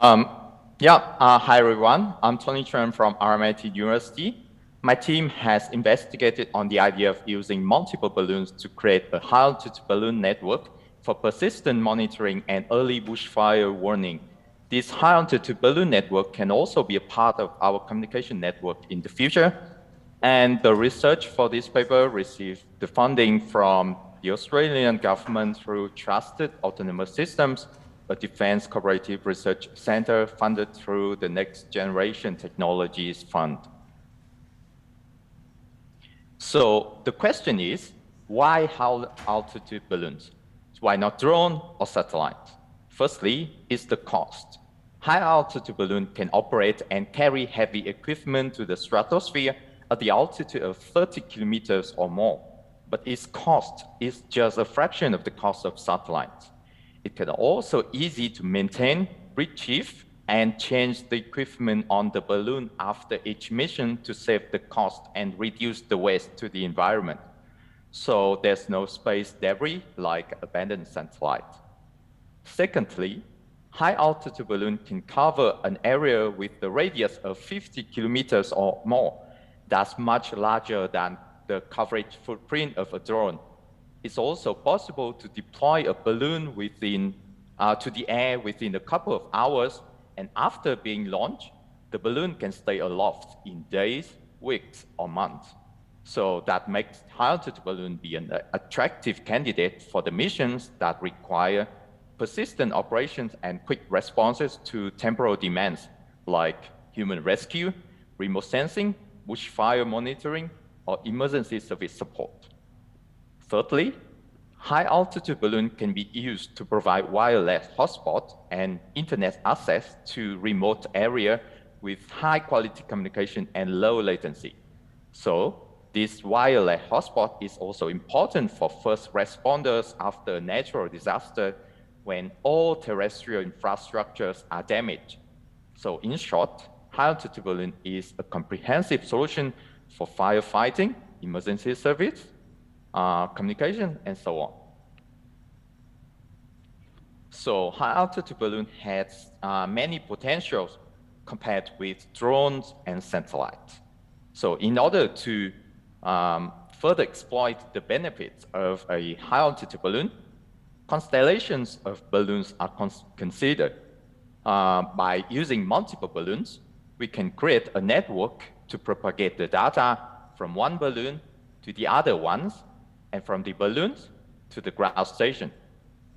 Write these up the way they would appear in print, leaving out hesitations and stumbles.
Um, Hi everyone. I'm Tran from RMIT University. My team has investigated on the idea of using multiple balloons to create a high-altitude balloon network for persistent monitoring and early bushfire warning. This high-altitude balloon network can also be a part of our communication network in the future. And the research for this paper received the funding from the Australian government through Trusted Autonomous Systems, a defense cooperative research center funded through the Next Generation Technologies Fund. So the question is, why high altitude balloons? Why not drone or satellite? Firstly, is the cost. High altitude balloon can operate and carry heavy equipment to the stratosphere at the altitude of 30 kilometers or more, but its cost is just a fraction of the cost of satellites. It can also easy to maintain, retrieve, and change the equipment on the balloon after each mission to save the cost and reduce the waste to the environment. So there's no space debris like abandoned satellite. Secondly, high altitude balloon can cover an area with the radius of 50 kilometers or more. That's much larger than the coverage footprint of a drone. It's also possible to deploy a balloon to the air within a couple of hours, and after being launched, the balloon can stay aloft in days, weeks, or months. So that makes high-altitude balloon be an attractive candidate for the missions that require persistent operations and quick responses to temporal demands like human rescue, remote sensing, bushfire monitoring, or emergency service support. Thirdly, high-altitude balloon can be used to provide wireless hotspot and internet access to remote area with high-quality communication and low latency. So this wireless hotspot is also important for first responders after a natural disaster when all terrestrial infrastructures are damaged. So in short, high-altitude balloon is a comprehensive solution for firefighting, emergency service, communication, and so on. So high-altitude balloon has many potentials compared with drones and satellites. So in order to further exploit the benefits of a high-altitude balloon, constellations of balloons are considered. By using multiple balloons, we can create a network to propagate the data from one balloon to the other ones, and from the balloons to the ground station.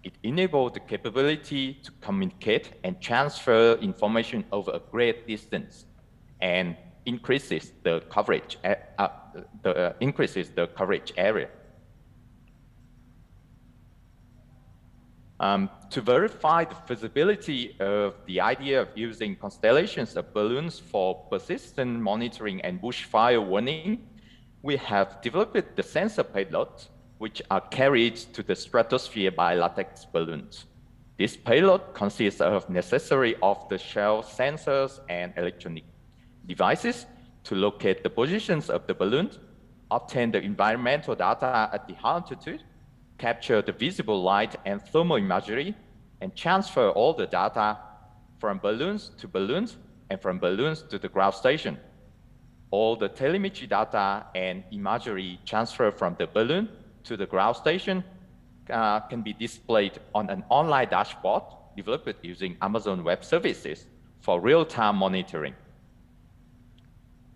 It enables the capability to communicate and transfer information over a great distance, and increases the coverage area. To verify the feasibility of the idea of using constellations of balloons for persistent monitoring and bushfire warning, we have developed the sensor payloads, which are carried to the stratosphere by latex balloons. This payload consists of necessary off-the-shelf sensors and electronic devices to locate the positions of the balloons, obtain the environmental data at the high altitude, capture the visible light and thermal imagery, and transfer all the data from balloons to balloons and from balloons to the ground station. All the telemetry data and imagery transfer from the balloon to the ground station can be displayed on an online dashboard developed using Amazon Web Services for real-time monitoring.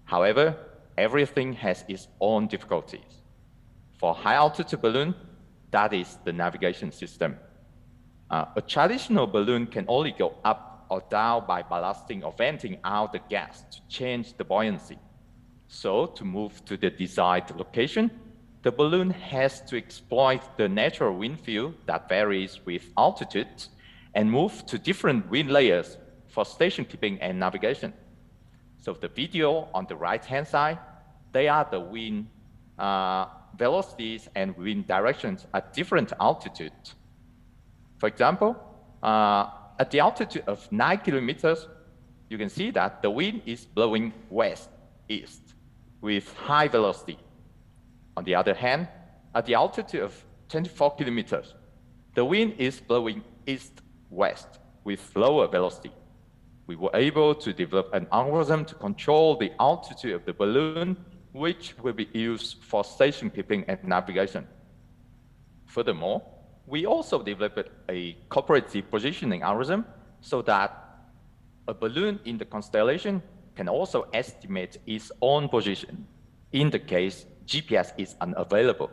However, everything has its own difficulties. For high-altitude balloon, that is the navigation system. A traditional balloon can only go up or down by ballasting or venting out the gas to change the buoyancy. So to move to the desired location, the balloon has to exploit the natural wind field that varies with altitude and move to different wind layers for station keeping and navigation. So the video on the right-hand side, they are the wind velocities and wind directions at different altitudes. For example, at the altitude of 9 kilometers, you can see that the wind is blowing west-east with high velocity. On the other hand, at the altitude of 24 kilometers, the wind is blowing east-west with lower velocity. We were able to develop an algorithm to control the altitude of the balloon, which will be used for station keeping and navigation. Furthermore, we also developed a cooperative positioning algorithm so that a balloon in the constellation can also estimate its own position in the case GPS is unavailable.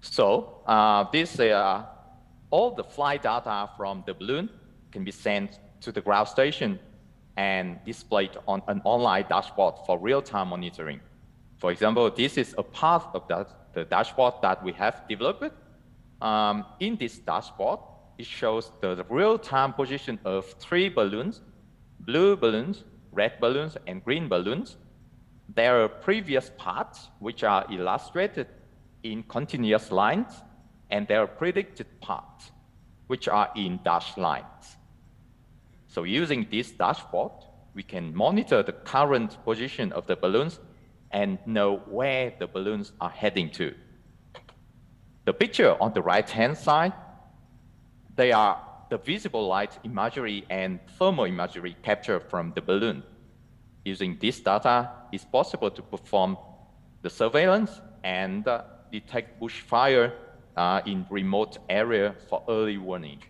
So all the flight data from the balloon can be sent to the ground station and displayed on an online dashboard for real-time monitoring. For example, this is a part of the dashboard that we have developed. In this dashboard, it shows the real-time position of 3 balloons, blue balloons, red balloons, and green balloons. There are previous parts which are illustrated in continuous lines, and there are predicted parts which are in dashed lines. So using this dashboard, we can monitor the current position of the balloons and know where the balloons are heading to. The picture on the right-hand side, they are the visible light imagery and thermal imagery captured from the balloon. Using this data, it's possible to perform the surveillance and detect bushfire in remote area for early warning.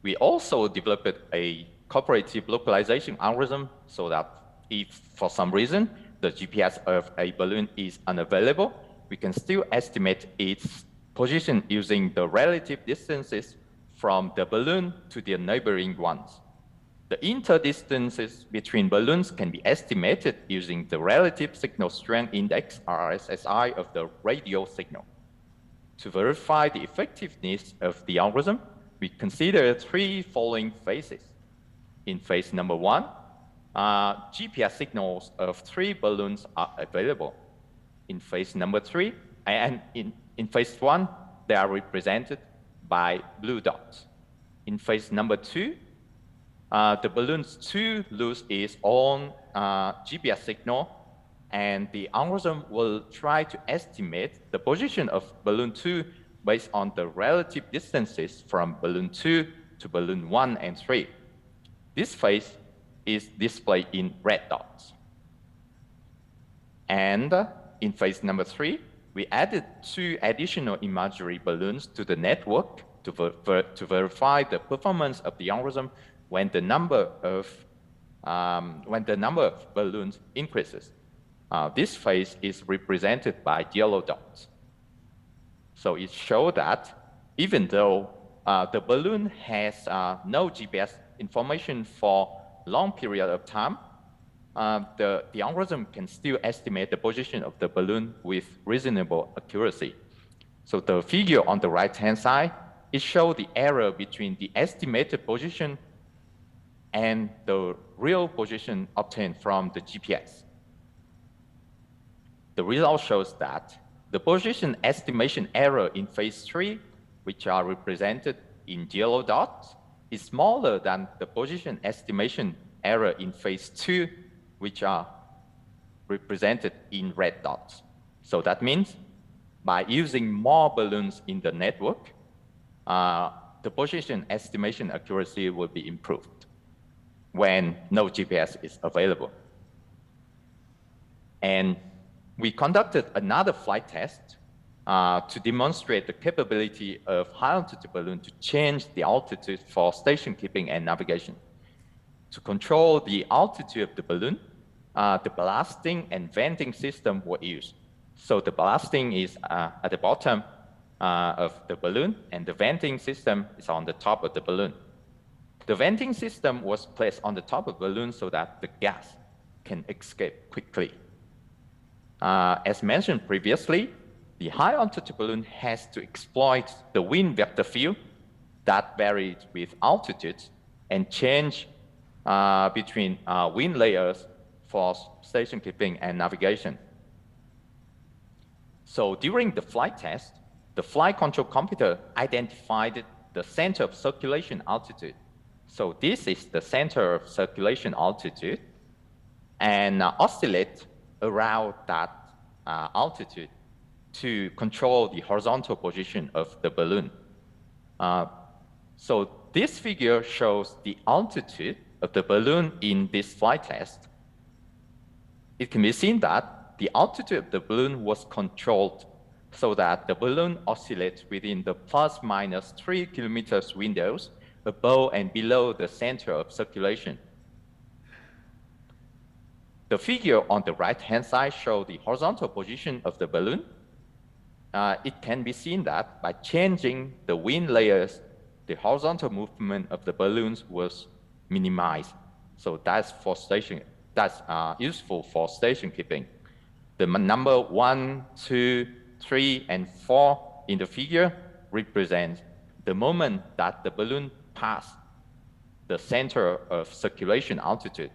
We also developed a cooperative localization algorithm so that if for some reason the GPS of a balloon is unavailable, we can still estimate its position using the relative distances from the balloon to the neighboring ones. The interdistances between balloons can be estimated using the relative signal strength index, RSSI, of the radio signal. To verify the effectiveness of the algorithm, we consider 3 following phases. In phase number 1, GPS signals of 3 balloons are available. In phase number 3, and in phase 1, they are represented by blue dots. In phase number 2, the balloon 2 loses its own GPS signal, and the algorithm will try to estimate the position of balloon 2 based on the relative distances from balloon 2 to balloon 1 and 3. This phase is displayed in red dots. And in phase number 3, we added 2 additional imagery balloons to the network to verify the performance of the algorithm when the number of balloons increases. This phase is represented by yellow dots. So it shows that even though the balloon has no GPS information for a long period of time, the algorithm can still estimate the position of the balloon with reasonable accuracy. So the figure on the right-hand side, it shows the error between the estimated position and the real position obtained from the GPS. The result shows that the position estimation error in phase 3, which are represented in yellow dots, is smaller than the position estimation error in phase 2, which are represented in red dots. So that means by using more balloons in the network, the position estimation accuracy will be improved when no GPS is available. And we conducted another flight test to demonstrate the capability of high-altitude balloon to change the altitude for station keeping and navigation. To control the altitude of the balloon, the ballasting and venting system were used. So the ballasting is at the bottom of the balloon, and the venting system is on the top of the balloon. The venting system was placed on the top of the balloon so that the gas can escape quickly. As mentioned previously, the high-altitude balloon has to exploit the wind vector field that varies with altitude and change between wind layers for station keeping and navigation. So during the flight test, the flight control computer identified the center of circulation altitude. So this is the center of circulation altitude, and oscillate around that altitude to control the horizontal position of the balloon. So this figure shows the altitude of the balloon in this flight test. It can be seen that the altitude of the balloon was controlled so that the balloon oscillates within the plus minus 3 kilometers windows above and below the center of circulation. The figure on the right-hand side shows the horizontal position of the balloon. It can be seen that by changing the wind layers, the horizontal movement of the balloons was minimized. So that's useful for station keeping. The number 1, 2, 3, and 4 in the figure represent the moment that the balloon passed the center of circulation altitude.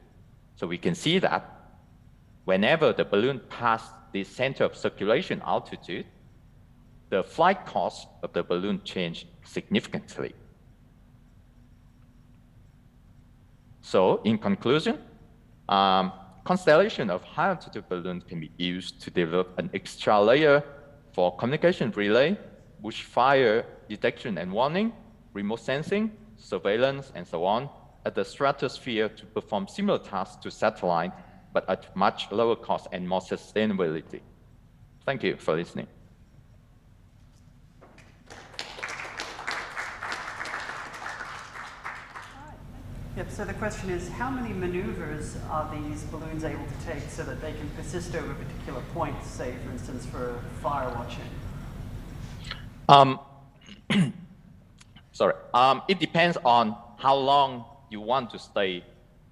So we can see that whenever the balloon passed the center of circulation altitude, the flight cost of the balloon changed significantly. So in conclusion, constellation of high altitude balloons can be used to develop an extra layer for communication relay, bushfire detection and warning, remote sensing, surveillance, and so on, at the stratosphere to perform similar tasks to satellite, but at much lower cost and more sustainability. Thank you for listening. Yep, so the question is, how many maneuvers are these balloons able to take so that they can persist over particular points, say, for instance, for fire watching? Sorry. It depends on how long you want to stay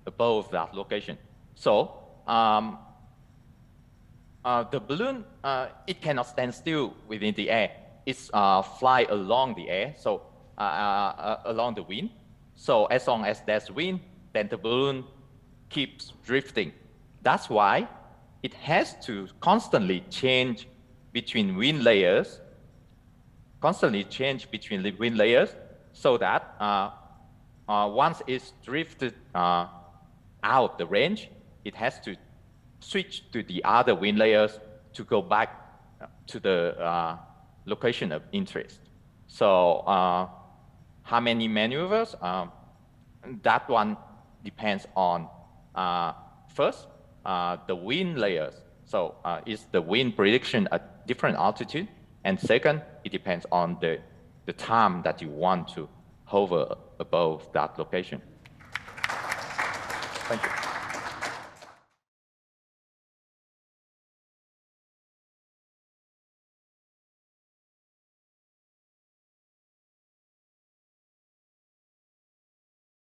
above that location. So the balloon, it cannot stand still within the air. It's fly along the air, so along the wind. So as long as there's wind, then the balloon keeps drifting. That's why it has to constantly change between wind layers, so that once it's drifted out the range, it has to switch to the other wind layers to go back to the location of interest. So how many maneuvers? That one depends on, first, the wind layers. So is the wind prediction at different altitude? And second, it depends on the time that you want to hover above that location. Thank you.